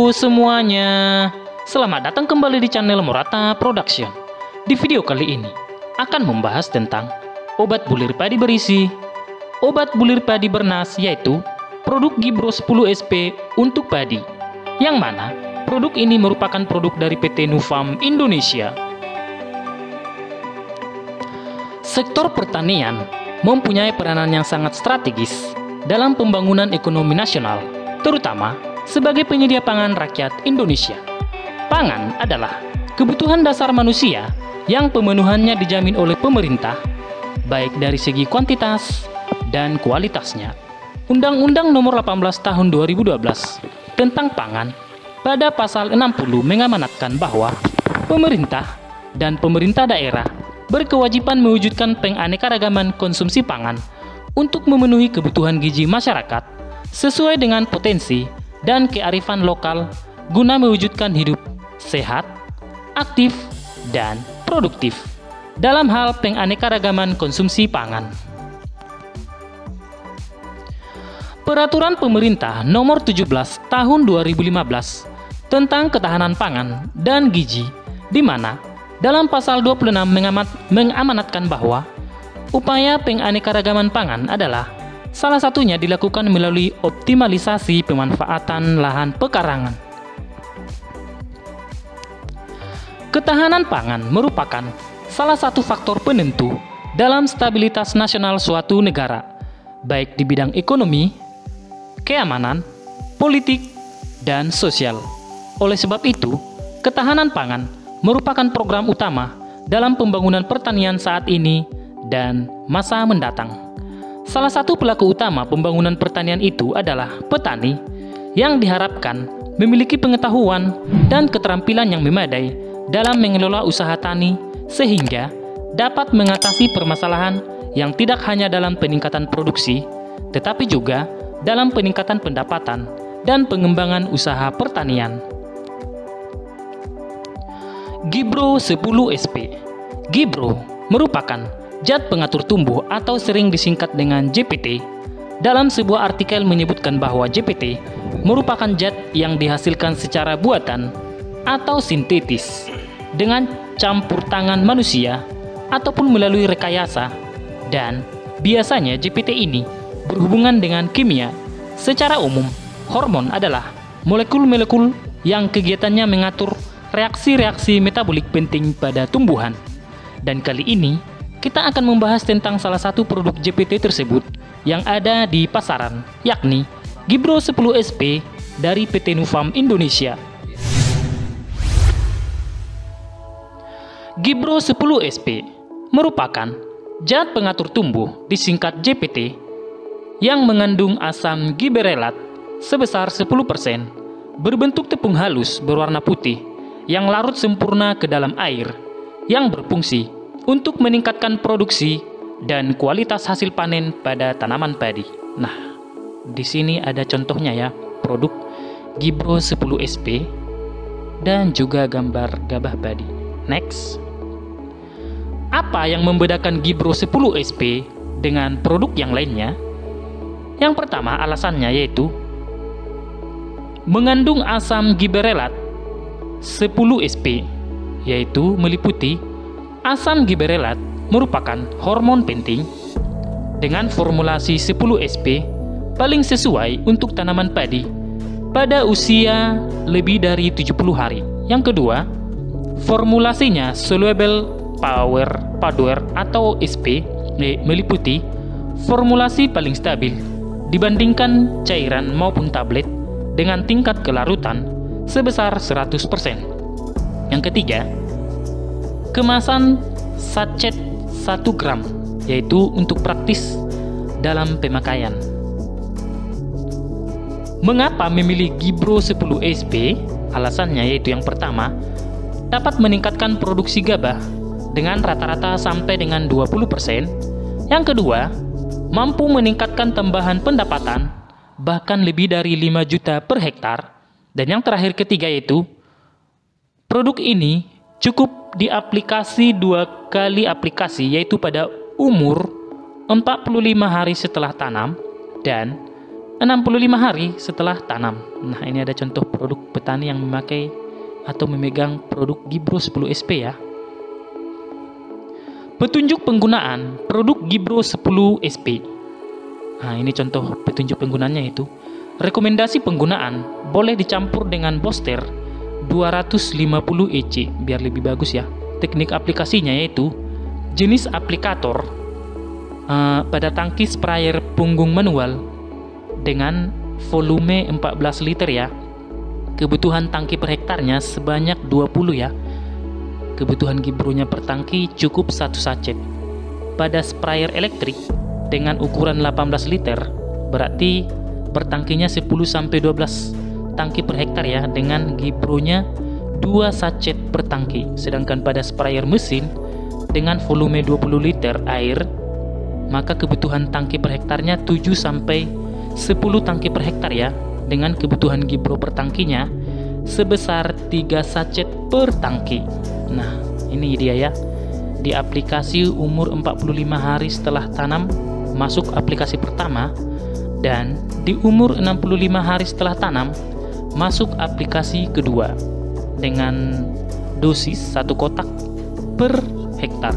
Halo semuanya, selamat datang kembali di channel Morata Production. Di video kali ini akan membahas tentang obat bulir padi berisi obat bulir padi bernas, yaitu produk Gibro 10 SP untuk padi, yang mana produk ini merupakan produk dari PT Nufarm Indonesia. Sektor pertanian mempunyai peranan yang sangat strategis dalam pembangunan ekonomi nasional, terutama sebagai penyedia pangan rakyat Indonesia. Pangan adalah kebutuhan dasar manusia yang pemenuhannya dijamin oleh pemerintah, baik dari segi kuantitas dan kualitasnya. Undang-Undang Nomor 18 Tahun 2012 tentang Pangan pada pasal 60 mengamanatkan bahwa pemerintah dan pemerintah daerah berkewajiban mewujudkan penganekaragaman konsumsi pangan untuk memenuhi kebutuhan gizi masyarakat sesuai dengan potensi dan kearifan lokal guna mewujudkan hidup sehat, aktif, dan produktif dalam hal penganekaragaman konsumsi pangan. Peraturan Pemerintah Nomor 17 Tahun 2015 tentang Ketahanan Pangan dan Gizi, di mana dalam pasal 26 mengamanatkan bahwa upaya penganekaragaman pangan adalah salah satunya dilakukan melalui optimalisasi pemanfaatan lahan pekarangan. Ketahanan pangan merupakan salah satu faktor penentu dalam stabilitas nasional suatu negara, baik di bidang ekonomi, keamanan, politik, dan sosial. Oleh sebab itu, ketahanan pangan merupakan program utama dalam pembangunan pertanian saat ini dan masa mendatang. Salah satu pelaku utama pembangunan pertanian itu adalah petani yang diharapkan memiliki pengetahuan dan keterampilan yang memadai dalam mengelola usaha tani sehingga dapat mengatasi permasalahan yang tidak hanya dalam peningkatan produksi, tetapi juga dalam peningkatan pendapatan dan pengembangan usaha pertanian. Gibro 10 SP. Gibro merupakan zat pengatur tumbuh atau sering disingkat dengan GPT. Dalam sebuah artikel menyebutkan bahwa GPT merupakan zat yang dihasilkan secara buatan atau sintetis dengan campur tangan manusia ataupun melalui rekayasa, dan biasanya GPT ini berhubungan dengan kimia. Secara umum, hormon adalah molekul-molekul yang kegiatannya mengatur reaksi-reaksi metabolik penting pada tumbuhan. Dan kali ini kita akan membahas tentang salah satu produk GPT tersebut yang ada di pasaran, yakni Gibro 10 SP dari PT Nufarm Indonesia. Gibro 10 SP merupakan zat pengatur tumbuh disingkat GPT yang mengandung asam giberelat sebesar 10%, berbentuk tepung halus berwarna putih yang larut sempurna ke dalam air, yang berfungsi untuk meningkatkan produksi dan kualitas hasil panen pada tanaman padi. Nah, di sini ada contohnya ya, produk Gibro 10 SP dan juga gambar gabah padi. Next. Apa yang membedakan Gibro 10 SP dengan produk yang lainnya? Yang pertama, alasannya yaitu mengandung asam giberelat 10 SP, yaitu meliputi asam giberelat merupakan hormon penting dengan formulasi 10 SP paling sesuai untuk tanaman padi pada usia lebih dari 70 hari. Yang kedua, formulasinya soluble powder atau SP meliputi formulasi paling stabil dibandingkan cairan maupun tablet dengan tingkat kelarutan sebesar 100%. Yang ketiga, kemasan sachet 1 gram, yaitu untuk praktis dalam pemakaian. Mengapa memilih Gibro 10 SP? Alasannya yaitu yang pertama, dapat meningkatkan produksi gabah dengan rata-rata sampai dengan 20%. Yang kedua, mampu meningkatkan tambahan pendapatan bahkan lebih dari 5 juta per hektar. Dan yang terakhir ketiga yaitu produk ini cukup diaplikasi 2 kali aplikasi, yaitu pada umur 45 hari setelah tanam dan 65 hari setelah tanam. Nah, ini ada contoh produk petani yang memakai atau memegang produk Gibro 10 SP ya. Petunjuk penggunaan produk Gibro 10 SP. Nah, ini contoh petunjuk penggunaannya itu. Rekomendasi penggunaan boleh dicampur dengan booster 250 EC biar lebih bagus ya. Teknik aplikasinya yaitu jenis aplikator pada tangki sprayer punggung manual dengan volume 14 liter ya. Kebutuhan tangki per hektarnya sebanyak 20 ya. Kebutuhan Gibronya per tangki cukup 1 sachet. Pada sprayer elektrik dengan ukuran 18 liter berarti per tangkinya 10-12 tangki per hektar ya, dengan Gibronya 2 sachet per tangki. Sedangkan pada sprayer mesin dengan volume 20 liter air, maka kebutuhan tangki per hektarnya 7-10 tangki per hektar ya, dengan kebutuhan Gibro per tangkinya sebesar 3 sachet per tangki. Nah, ini dia ya. Di aplikasi umur 45 hari setelah tanam masuk aplikasi pertama, dan di umur 65 hari setelah tanam masuk aplikasi kedua dengan dosis 1 kotak per hektar.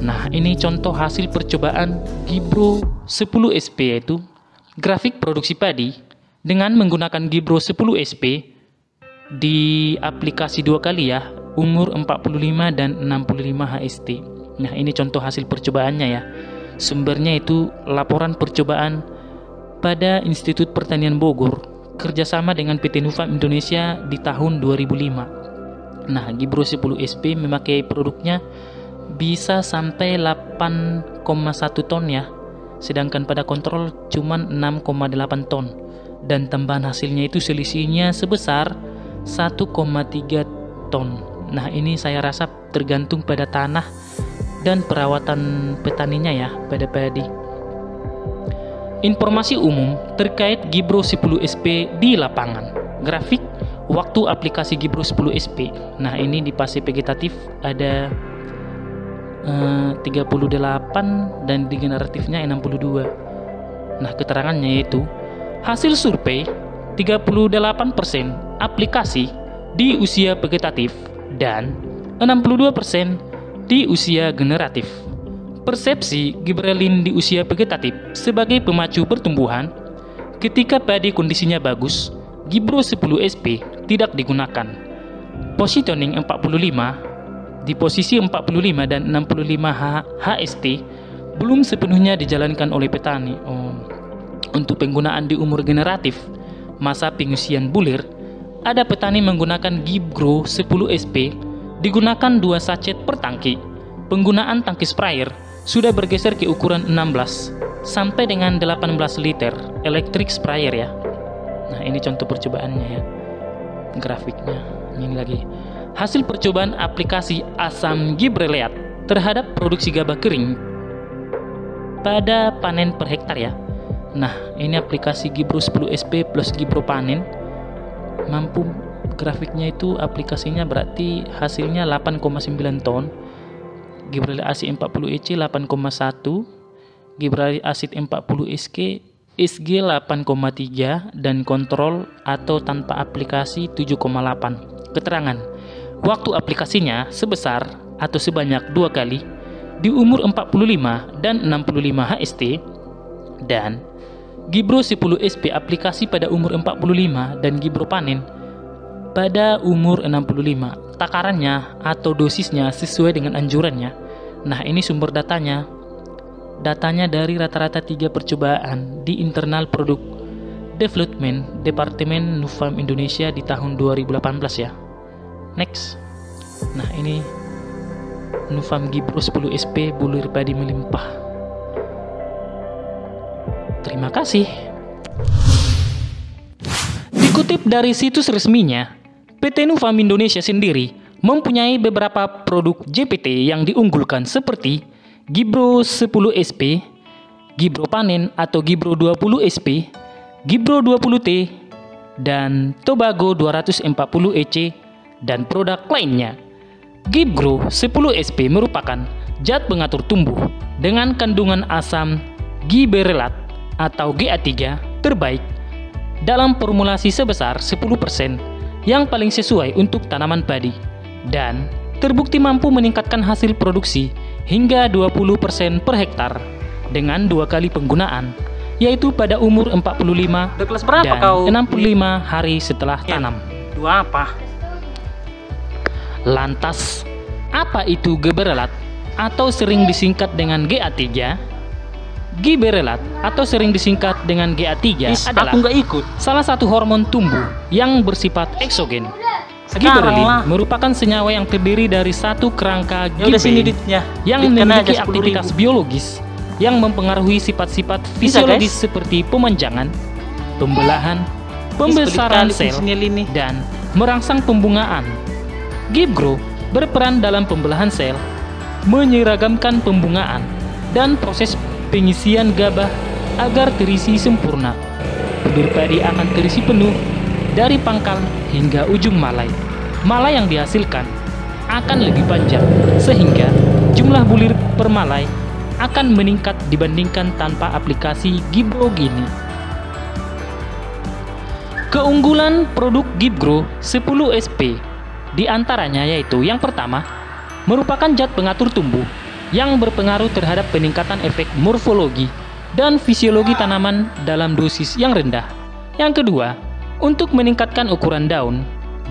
Nah, ini contoh hasil percobaan Gibro 10 SP, yaitu grafik produksi padi dengan menggunakan Gibro 10 SP di aplikasi 2 kali ya, umur 45 dan 65 HST. Nah, ini contoh hasil percobaannya ya. Sumbernya itu laporan percobaan pada Institut Pertanian Bogor kerjasama dengan PT Nufam Indonesia di tahun 2005. Nah, Gibro 10 SP memakai produknya bisa sampai 8,1 ton ya, sedangkan pada kontrol cuman 6,8 ton, dan tambahan hasilnya itu selisihnya sebesar 1,3 ton. Nah, ini saya rasa tergantung pada tanah dan perawatan petaninya ya pada padi. Informasi umum terkait Gibro 10 SP di lapangan. Grafik waktu aplikasi Gibro 10 SP. Nah, ini di fase vegetatif ada 38 dan di generatifnya 62. Nah, keterangannya yaitu hasil survei 38% aplikasi di usia vegetatif dan 62% di usia generatif. Persepsi gibralin di usia vegetatif sebagai pemacu pertumbuhan. Ketika padi kondisinya bagus, Gibro 10 SP tidak digunakan. Positioning 45 di posisi 45 dan 65 HST belum sepenuhnya dijalankan oleh petani. Untuk penggunaan di umur generatif, masa pengusian bulir, ada petani menggunakan Gibro 10 SP digunakan 2 sachet per tangki. Penggunaan tangki sprayer sudah bergeser ke ukuran 16 sampai dengan 18 liter electric sprayer ya. Nah, ini contoh percobaannya ya. Grafiknya ini lagi. Hasil percobaan aplikasi asam gibberelleat terhadap produksi gabah kering pada panen per hektar ya. Nah, ini aplikasi Gibro 10 SP plus Gibro panen mampu, grafiknya itu aplikasinya berarti hasilnya 8,9 ton. Gibberelleat asid 40 EC 8,1, Gibberelleat asid 40 SG 8,3, dan kontrol atau tanpa aplikasi 7,8. Keterangan waktu aplikasinya sebesar atau sebanyak 2 kali di umur 45 dan 65 HST, dan Gibro 10 SP aplikasi pada umur 45 dan Gibro panen pada umur 65. Takarannya atau dosisnya sesuai dengan anjurannya. Nah, ini sumber datanya. Datanya dari rata-rata 3 percobaan di internal produk development Departemen Nufam Indonesia di tahun 2018 ya. Next. Nah, ini Nufam Gibro 10 SP bulir padi melimpah. Terima kasih. Dikutip dari situs resminya, PT Nufam Indonesia sendiri mempunyai beberapa produk JPT yang diunggulkan seperti Gibro 10 SP, Gibro panen atau Gibro 20 SP, Gibro 20T, dan Tobago 240 EC, dan produk lainnya. Gibro 10 SP merupakan zat pengatur tumbuh dengan kandungan asam giberelat atau GA3 terbaik dalam formulasi sebesar 10% yang paling sesuai untuk tanaman padi dan terbukti mampu meningkatkan hasil produksi hingga 20% per hektar dengan 2 kali penggunaan, yaitu pada umur 45 dan 65 hari setelah tanam. Dua apa? Lantas, apa itu giberelat atau sering disingkat dengan GA3? Giberelat atau sering disingkat dengan GA3 adalah salah satu hormon tumbuh yang bersifat eksogen. Giberelin merupakan senyawa yang terdiri dari satu kerangka gibein yang memiliki aktivitas biologis yang mempengaruhi sifat-sifat fisiologis seperti pemanjangan, pembelahan, pembesaran sel, dan merangsang pembungaan. Gibgrow berperan dalam pembelahan sel, menyeragamkan pembungaan, dan proses pengisian gabah agar terisi sempurna. Bulir padi akan terisi penuh dari pangkal hingga ujung malai. Malai yang dihasilkan akan lebih panjang, sehingga jumlah bulir per malai akan meningkat dibandingkan tanpa aplikasi Gibgrow gini. Keunggulan produk Gibgrow 10 SP di antaranya yaitu yang pertama, merupakan zat pengatur tumbuh yang berpengaruh terhadap peningkatan efek morfologi dan fisiologi tanaman dalam dosis yang rendah. Yang kedua, untuk meningkatkan ukuran daun,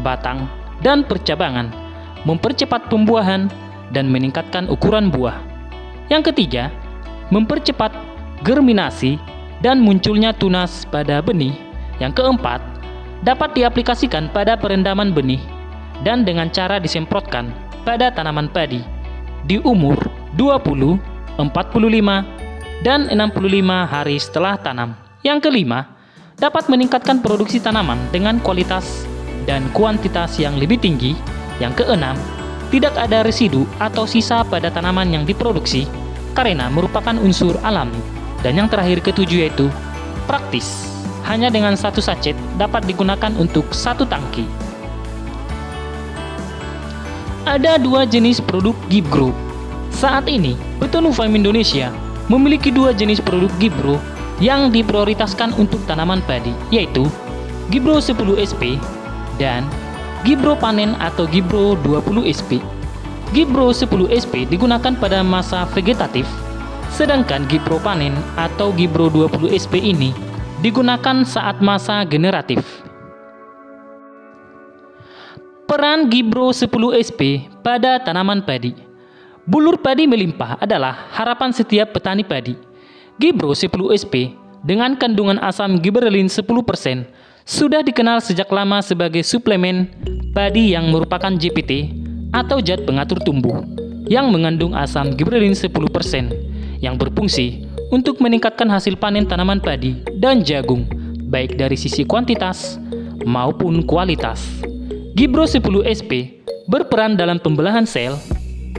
batang, dan percabangan, mempercepat pembuahan, dan meningkatkan ukuran buah. Yang ketiga, mempercepat germinasi dan munculnya tunas pada benih. Yang keempat, dapat diaplikasikan pada perendaman benih dan dengan cara disemprotkan pada tanaman padi di umur 20, 45, dan 65 hari setelah tanam. Yang kelima, dapat meningkatkan produksi tanaman dengan kualitas dan kuantitas yang lebih tinggi. Yang keenam, tidak ada residu atau sisa pada tanaman yang diproduksi karena merupakan unsur alami. Dan yang terakhir ketujuh yaitu praktis. Hanya dengan satu sachet dapat digunakan untuk satu tangki. Ada 2 jenis produk Gibgrow. Saat ini, Petani Farm Indonesia memiliki 2 jenis produk Gibgrow yang diprioritaskan untuk tanaman padi, yaitu Gibgrow 10 SP dan Gibgrow Panen atau Gibgrow 20 SP. Gibgrow 10 SP digunakan pada masa vegetatif, sedangkan Gibgrow Panen atau Gibgrow 20 SP ini digunakan saat masa generatif. Peran Gibgrow 10 SP pada tanaman padi. Bulur padi melimpah adalah harapan setiap petani padi. Gibgrow 10 SP dengan kandungan asam giberelin 10% sudah dikenal sejak lama sebagai suplemen padi yang merupakan JPT atau zat pengatur tumbuh yang mengandung asam giberelin 10% yang berfungsi untuk meningkatkan hasil panen tanaman padi dan jagung baik dari sisi kuantitas maupun kualitas. Gibgrow 10 SP berperan dalam pembelahan sel,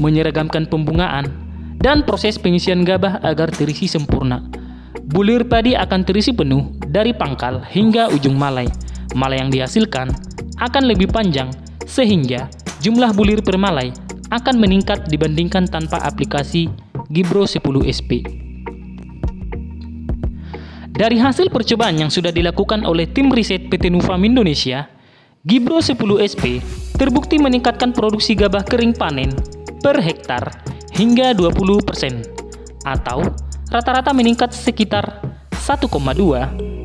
menyeragamkan pembungaan, dan proses pengisian gabah agar terisi sempurna. Bulir padi akan terisi penuh dari pangkal hingga ujung malai. Malai yang dihasilkan akan lebih panjang sehingga jumlah bulir per malai akan meningkat dibandingkan tanpa aplikasi Gibgrow 10 SP. Dari hasil percobaan yang sudah dilakukan oleh tim riset PT Nufarm Indonesia, Gibgrow 10 SP terbukti meningkatkan produksi gabah kering panen per hektar hingga 20% atau rata-rata meningkat sekitar 1,2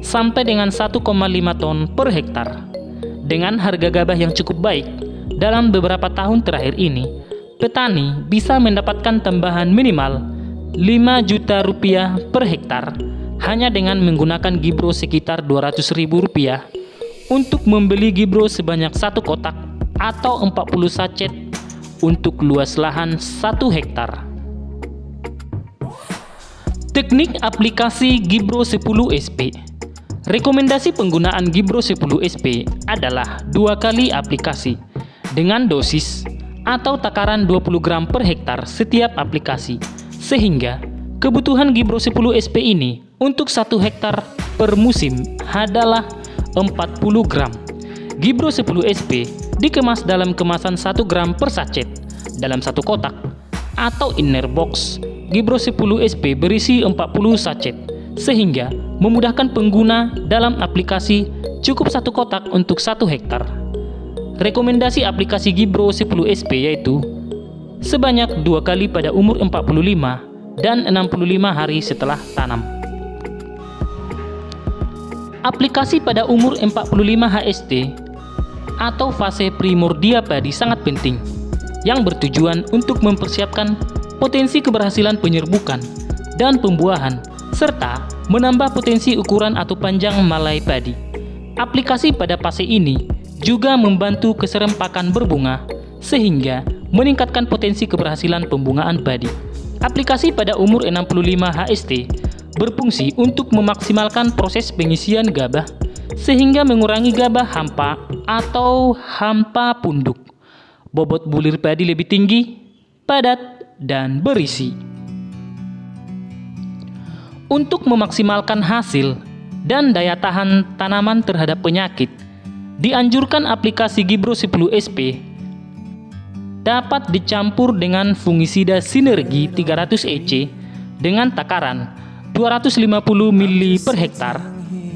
sampai dengan 1,5 ton per hektar. Dengan harga gabah yang cukup baik dalam beberapa tahun terakhir ini, petani bisa mendapatkan tambahan minimal 5 juta rupiah per hektar hanya dengan menggunakan Gibgrow sekitar 200 ribu rupiah untuk membeli Gibgrow sebanyak 1 kotak atau 40 sachet untuk luas lahan 1 hektar. Teknik aplikasi Gibgrow 10 SP. Rekomendasi penggunaan Gibgrow 10 SP adalah 2 kali aplikasi dengan dosis atau takaran 20 gram per hektar setiap aplikasi, sehingga kebutuhan Gibgrow 10 SP ini untuk 1 hektar per musim adalah 40 gram. Gibgrow 10 SP dikemas dalam kemasan 1 gram per sachet dalam 1 kotak atau inner box Gibro 10 SP berisi 40 sachet, sehingga memudahkan pengguna dalam aplikasi cukup satu kotak untuk 1 hektar. Rekomendasi aplikasi Gibro 10 SP yaitu sebanyak 2 kali pada umur 45 dan 65 hari setelah tanam. Aplikasi pada umur 45 HST atau fase primordia padi sangat penting, yang bertujuan untuk mempersiapkan potensi keberhasilan penyerbukan dan pembuahan, serta menambah potensi ukuran atau panjang malai padi. Aplikasi pada fase ini juga membantu keserempakan berbunga, sehingga meningkatkan potensi keberhasilan pembungaan padi. Aplikasi pada umur 65 HST berfungsi untuk memaksimalkan proses pengisian gabah, sehingga mengurangi gabah hampa atau hampa punduk. Bobot bulir padi lebih tinggi, padat, dan berisi. Untuk memaksimalkan hasil dan daya tahan tanaman terhadap penyakit, dianjurkan aplikasi Gibro 10 SP dapat dicampur dengan fungisida sinergi 300 EC dengan takaran 250 ml per hektar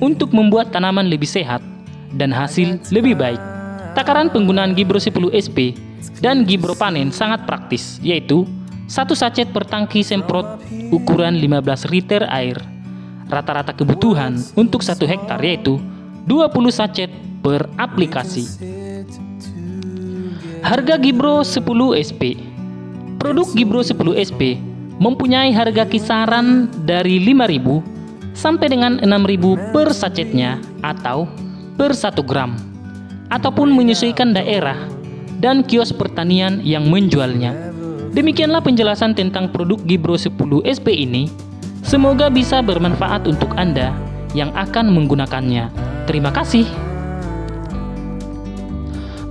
untuk membuat tanaman lebih sehat dan hasil lebih baik. Takaran penggunaan Gibro 10 SP dan Gibro Panen sangat praktis, yaitu 1 sachet per tangki semprot ukuran 15 liter air. Rata-rata kebutuhan untuk 1 hektar yaitu 20 sachet per aplikasi. Harga Gibro 10 SP. Produk Gibro 10 SP mempunyai harga kisaran dari 5.000 sampai dengan 6.000 per sachetnya atau per 1 gram, ataupun menyesuaikan daerah dan kios pertanian yang menjualnya. Demikianlah penjelasan tentang produk Gibro 10 SP ini. Semoga bisa bermanfaat untuk Anda yang akan menggunakannya. Terima kasih.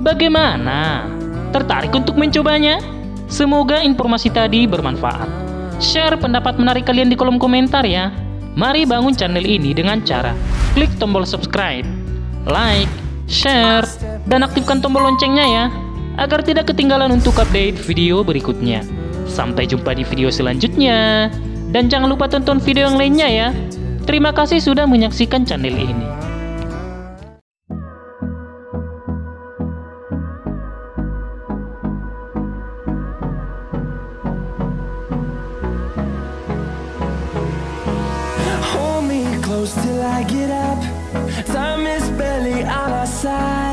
Bagaimana? Tertarik untuk mencobanya? Semoga informasi tadi bermanfaat. Share pendapat menarik kalian di kolom komentar ya. Mari bangun channel ini dengan cara klik tombol subscribe, like, share, dan aktifkan tombol loncengnya ya, agar tidak ketinggalan untuk update video berikutnya. Sampai jumpa di video selanjutnya. Dan jangan lupa tonton video yang lainnya ya. Terima kasih sudah menyaksikan channel ini. Hold me close till I get up. Time is barely on our side.